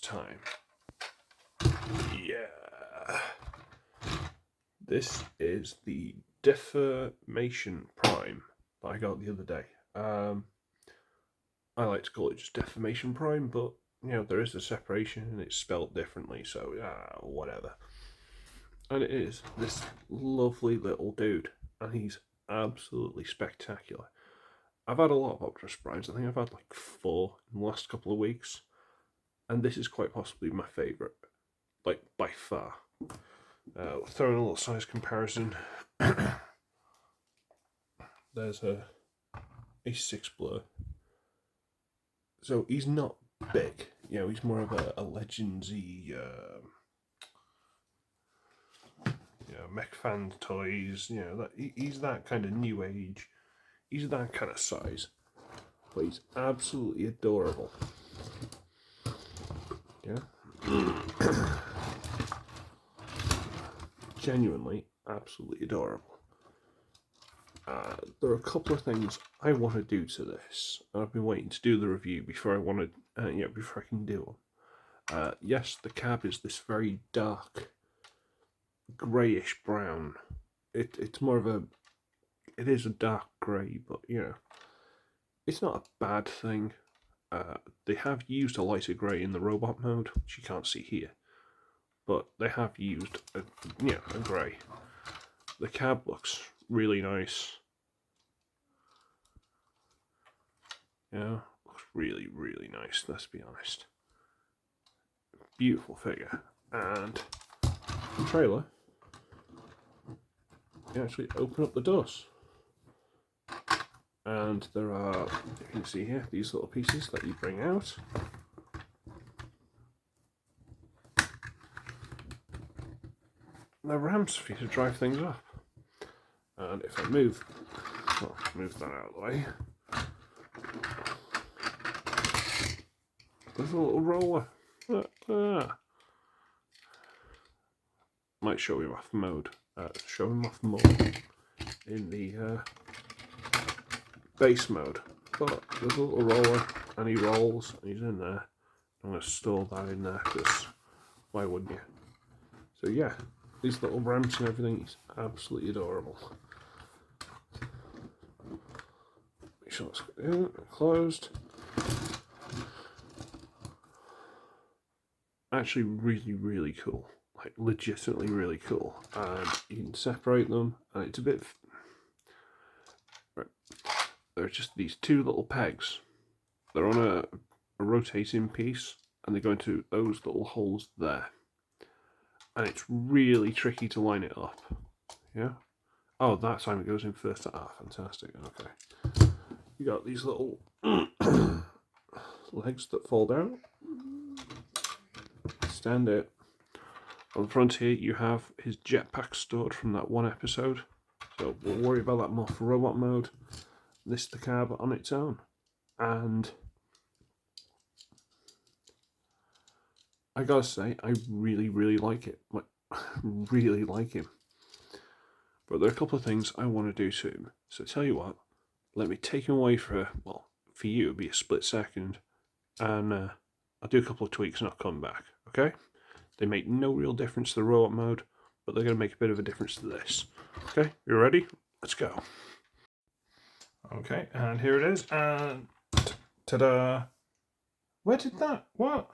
time. Yeah. This is the Mation Prime that I got the other day. I like to call it just Mation Prime, but you know, there is a separation and it's spelled differently, so whatever. And it is this lovely little dude, and he's absolutely spectacular. I've had a lot of Optimus Primes. I think I've had like 4 in the last couple of weeks, and this is quite possibly my favourite, like by far. Throwing a little size comparison. There's a 6 Blur. So he's not big, you know, he's more of a Legendsy, mech fan toys, you know, he's that kind of new age, he's that kind of size, but he's absolutely adorable. Yeah. Genuinely, absolutely adorable. There are a couple of things I want to do to this, and I've been waiting to do the review before I want to, before I can do them. Yes, the cab is this very dark, greyish brown. It's more of it is a dark grey, but you know, it's not a bad thing. They have used a lighter grey in the robot mode, which you can't see here, but they have used a grey. The cab looks really nice. Yeah, looks really, really nice, let's be honest. Beautiful figure. And the trailer, you actually open up the doors. And there are, you can see here, these little pieces that you bring out. They're ramps for you to drive things up. And if I move that out of the way, there's a little roller. Might show him off mode. Show him off more in the base mode. But there's a little roller, and he rolls, and he's in there. I'm going to store that in there, because why wouldn't you? So yeah, these little ramps and everything is absolutely adorable. Make sure it's closed. Actually really, really cool. Like legitimately really cool. And you can separate them, and it's a bit... Right. They're just these 2 little pegs. They're on a rotating piece, and they go into those little holes there. And it's really tricky to line it up. Yeah? Oh, that time it goes in first. Ah, fantastic. Okay. You got these little legs that fold out. Stand it. On the front here, you have his jetpack stored from that one episode. So we'll worry about that more for robot mode. This is the cab on its own. And I gotta say, I really, really like it. Like, really like him. But there are a couple of things I want to do to him. So tell you what, let me take him away for you it'll be a split second, and I'll do a couple of tweaks and I'll come back, okay? They make no real difference to the robot mode, but they're going to make a bit of a difference to this. Okay, you ready? Let's go. Okay, and here it is, and ta-da! Where did that, what?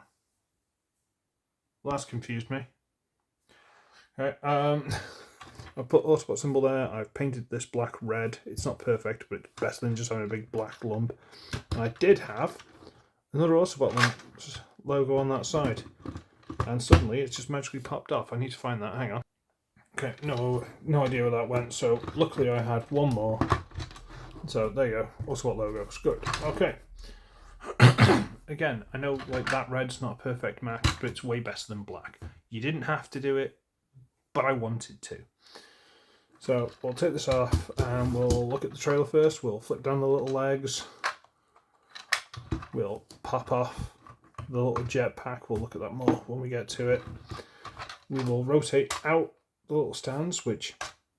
Well, that's confused me. Okay, I've put Autobot symbol there. I've painted this black red. It's not perfect, but it's better than just having a big black lump. And I did have another Autobot logo on that side, and suddenly it's just magically popped off. I need to find that. Hang on. Okay, no idea where that went. So luckily I had one more. So there you go. Autobot logo. It's good. Okay. Again, I know like that red's not a perfect match, but it's way better than black. You didn't have to do it, but I wanted to. So we'll take this off and we'll look at the trailer first. We'll flick down the little legs. We'll pop off the little jetpack. We'll look at that more when we get to it. We will rotate out the little stands, which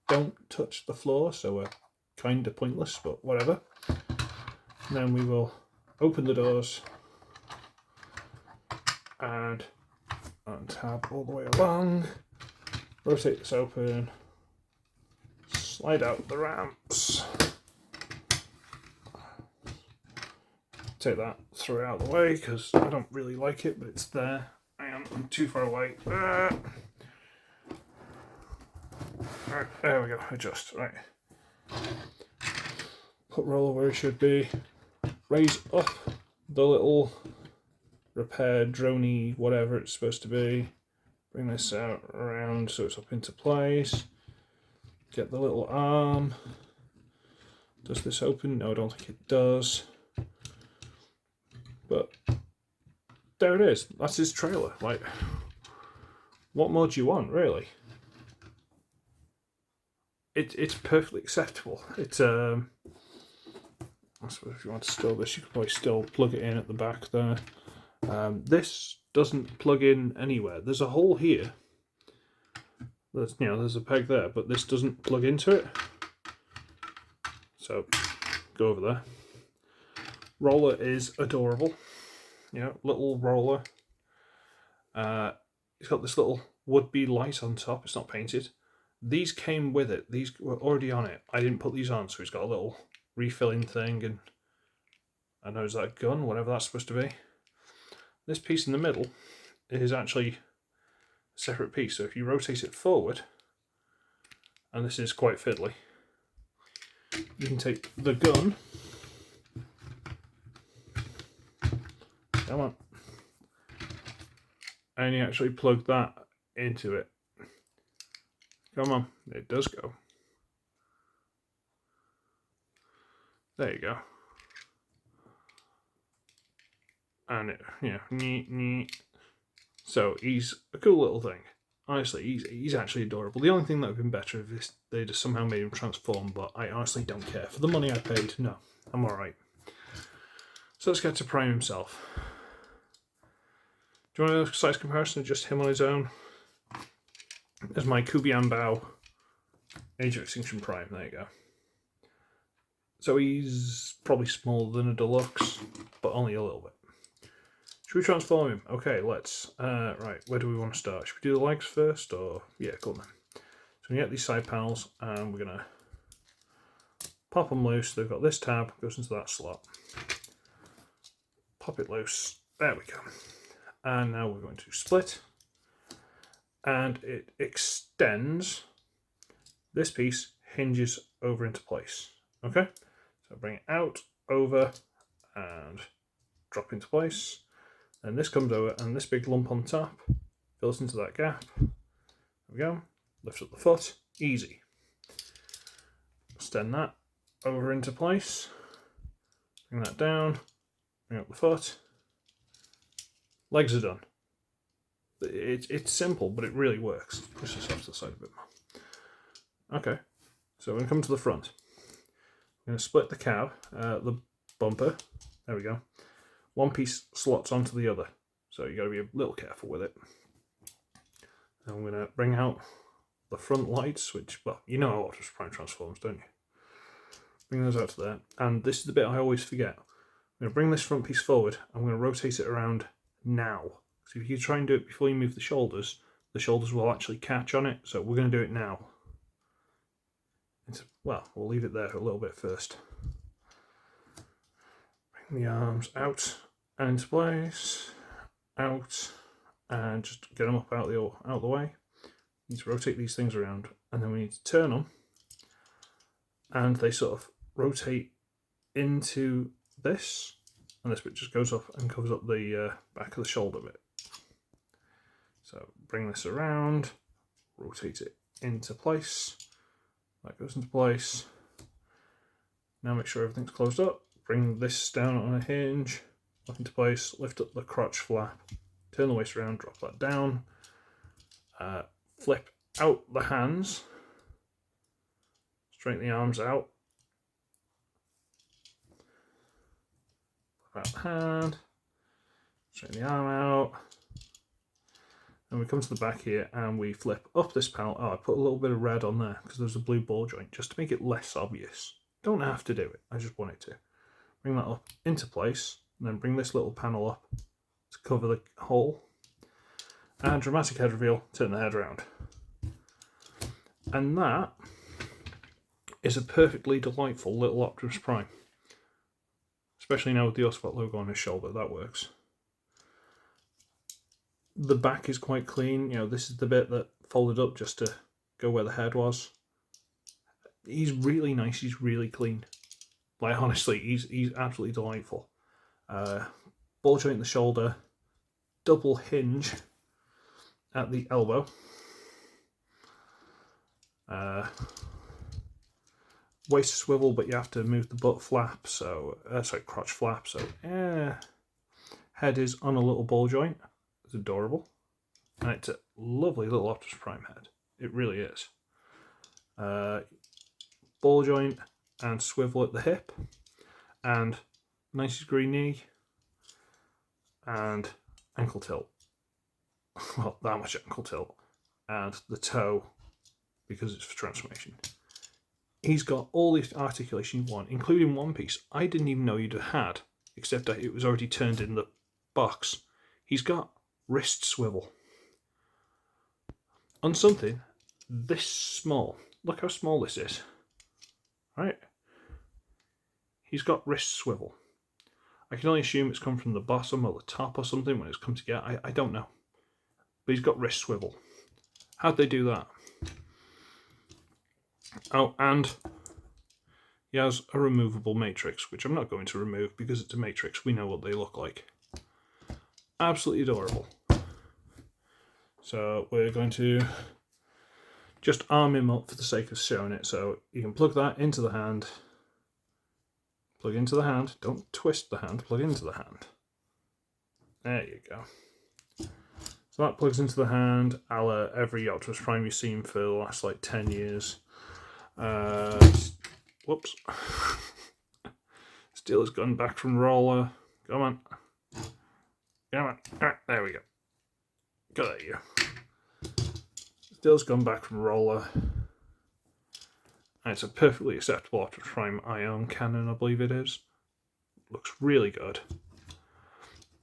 don't touch the floor, so are kind of pointless, but whatever. And then we will open the doors, and untab all the way along, rotate this open, slide out the ramps, take that, throw it out of the way because I don't really like it, but it's there. I'm too far away. Right, there we go, adjust, right. Put roller where it should be, raise up the little repair droney whatever it's supposed to be, bring this out around so it's up into place, get the little arm. Does this open? No, I don't think it does, but there it is. That's his trailer. Like, what more do you want, really? It's perfectly acceptable. It's I suppose if you want to store this, you could probably still plug it in at the back there. This doesn't plug in anywhere. There's a hole here. There's a peg there, but this doesn't plug into it. So go over there. Roller is adorable. Little roller. It's got this little would-be light on top. It's not painted. These came with it. These were already on it. I didn't put these on, so it's got a little refilling thing, and I know it's that gun, whatever that's supposed to be. This piece in the middle is actually a separate piece, so if you rotate it forward, and this is quite fiddly, you can take the gun, come on, and you actually plug that into it. Come on, it does go. There you go. And it, neat. So he's a cool little thing. Honestly, he's actually adorable. The only thing that would have been better if they just somehow made him transform, but I honestly don't care. For the money I paid, no, I'm alright. So let's get to Prime himself. Do you want a size comparison of just him on his own? There's my Kubian Age of Extinction Prime, there you go. So he's probably smaller than a deluxe, but only a little bit. Should we transform him? Okay, let's. Right, where do we want to start? Should we do the legs first, or yeah, cool then. So we get these side panels, and we're gonna pop them loose. They've got this tab, goes into that slot. Pop it loose. There we go. And now we're going to split, and it extends. This piece hinges over into place. Okay, so bring it out, over, and drop into place. And this comes over, and this big lump on top fills into that gap. There we go. Lift up the foot. Easy. Extend that over into place. Bring that down. Bring up the foot. Legs are done. It's simple, but it really works. Push this off to the side a bit more. Okay. So we're going to come to the front. I'm going to split the cab, the bumper. There we go. One piece slots onto the other, so you got to be a little careful with it. And I'm going to bring out the front lights, which, well, you know how Optimus Prime transforms, don't you? Bring those out to there, and this is the bit I always forget. I'm going to bring this front piece forward. I'm going to rotate it around now. So if you try and do it before you move the shoulders will actually catch on it. So we're going to do it now. Well, we'll leave it there a little bit first. Bring the arms out and into place, out, and just get them up out the way. You need to rotate these things around, and then we need to turn them, and they sort of rotate into this, and this bit just goes up and covers up the back of the shoulder bit. So bring this around, rotate it into place. That goes into place. Now make sure everything's closed up. Bring this down on a hinge, lock into place, lift up the crotch flap, turn the waist around, drop that down, flip out the hands, straighten the arms out, flip out the hand, straighten the arm out, and we come to the back here and we flip up this panel. Oh, I put a little bit of red on there because there's a blue ball joint, just to make it less obvious. Don't have to do it, I just wanted to. Bring that up into place, and then bring this little panel up to cover the hole. and dramatic head reveal, turn the head around. And that is a perfectly delightful little Optimus Prime. Especially now with the Autobot logo on his shoulder, that works. The back is quite clean. You know, this is the bit that folded up just to go where the head was. He's really nice. He's really clean. Like, honestly, he's absolutely delightful. Ball joint in the shoulder, double hinge at the elbow. Waist swivel, but you have to move the butt flap, so crotch flap. So head is on a little ball joint. It's adorable, and it's a lovely little Optimus Prime head. It really is. Ball joint and swivel at the hip, and nice degree knee, and ankle tilt. Well, that much ankle tilt, and the toe, because it's for transformation. He's got all the articulation you want, including one piece I didn't even know you'd have had, except that it was already turned in the box. He's got wrist swivel. On something this small. Look how small this is. Right? He's got wrist swivel. I can only assume it's come from the bottom or the top or something when it's come together. I don't know. But he's got wrist swivel. How'd they do that? Oh, and he has a removable matrix, which I'm not going to remove because it's a matrix. We know what they look like. Absolutely adorable. So we're going to just arm him up for the sake of showing it. So you can plug that into the hand. Plug into the hand. Don't twist the hand. Plug into the hand. There you go. So that plugs into the hand, a la every Optimus Prime you've seen for the last like 10 years. Whoops. Steal his gun back from Roller. Come on. Come on. Alright, there we go. Got at you. Steal his gun back from Roller. And it's a perfectly acceptable Optimus Prime ion cannon, I believe it is. Looks really good.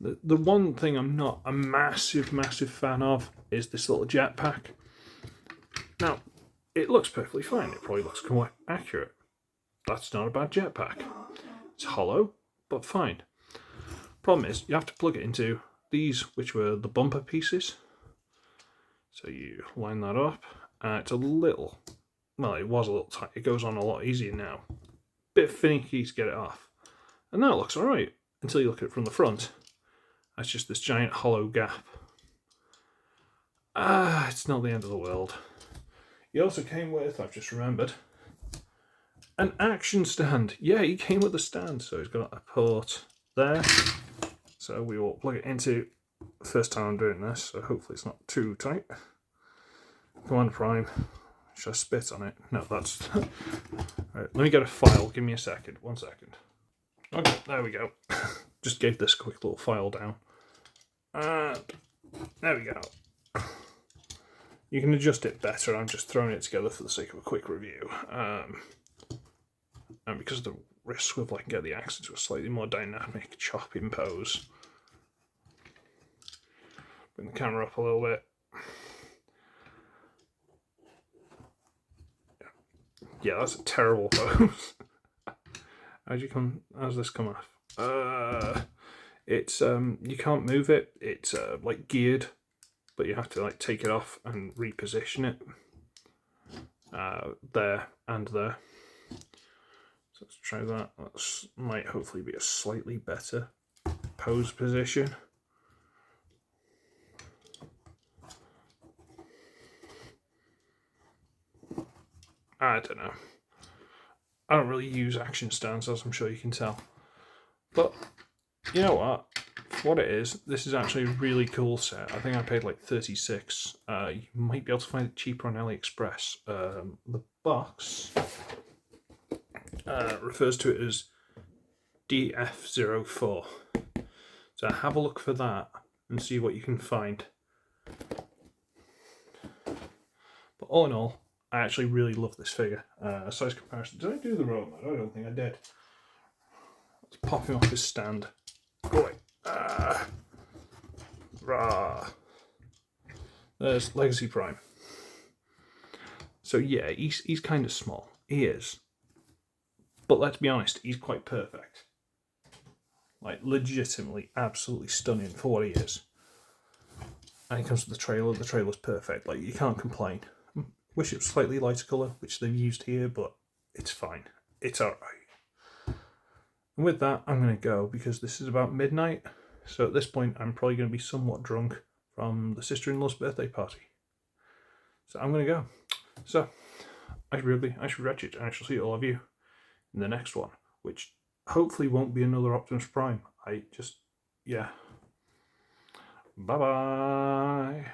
The one thing I'm not a massive fan of is this little jetpack. Now, it looks perfectly fine. It probably looks quite accurate. That's not a bad jetpack. It's hollow, but fine. Problem is, you have to plug it into these, which were the bumper pieces. So you line that up. It's a little, well, it was a little tight. It goes on a lot easier now. Bit finicky to get it off. And that looks alright, until you look at it from the front. That's just this giant hollow gap. It's not the end of the world. He also came with, I've just remembered, an action stand. Yeah, he came with a stand. So he's got a port there. So we will plug it into the first time I'm doing this. So hopefully it's not too tight. Come on, Prime. Should I spit on it? No, that's... Right, let me get a file. Give me a second. 1 second. Okay, there we go. Just gave this a quick little file down. And there we go. You can adjust it better. I'm just throwing it together for the sake of a quick review. And because of the wrist swivel, I can get the axe into a slightly more dynamic chopping pose. Bring the camera up a little bit. Yeah, that's a terrible pose. How's this come off? It's you can't move it. It's like geared, but you have to like take it off and reposition it. There and there. So let's try that. That might hopefully be a slightly better pose position. I don't know. I don't really use action stands, as I'm sure you can tell. But you know what? For what it is, this is actually a really cool set. I think I paid like 36. You might be able to find it cheaper on AliExpress. The box refers to it as D.F04. So have a look for that and see what you can find. But all in all, I actually really love this figure. Size comparison. Did I do the road mode? I don't think I did. Let's pop him off his stand. Go away. Rah. There's Legacy Prime. So yeah, he's kind of small. He is. But let's be honest, he's quite perfect. Like, legitimately, absolutely stunning for what he is. And it comes to the trailer's perfect. Like, you can't complain. Wish it was slightly lighter colour, which they've used here, but it's fine. It's alright. And with that, I'm going to go, because this is about midnight. So at this point, I'm probably going to be somewhat drunk from the sister-in-law's birthday party. So I'm going to go. So, I should Uglywretch it, and I shall see all of you in the next one, which hopefully won't be another Optimus Prime. Yeah. Bye-bye.